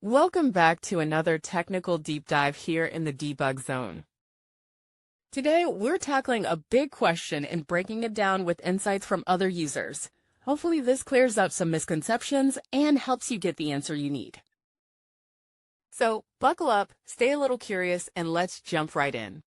Welcome back to another technical deep dive here in the debug zone. Today, we're tackling a big question and breaking it down with insights from other users. Hopefully this clears up some misconceptions and helps you get the answer you need. So buckle up, stay a little curious, and let's jump right in.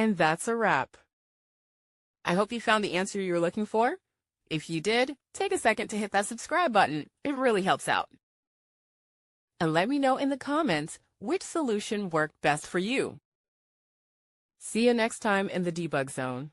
And that's a wrap. I hope you found the answer you were looking for. If you did, take a second to hit that subscribe button. It really helps out. And let me know in the comments which solution worked best for you. See you next time in the debug zone.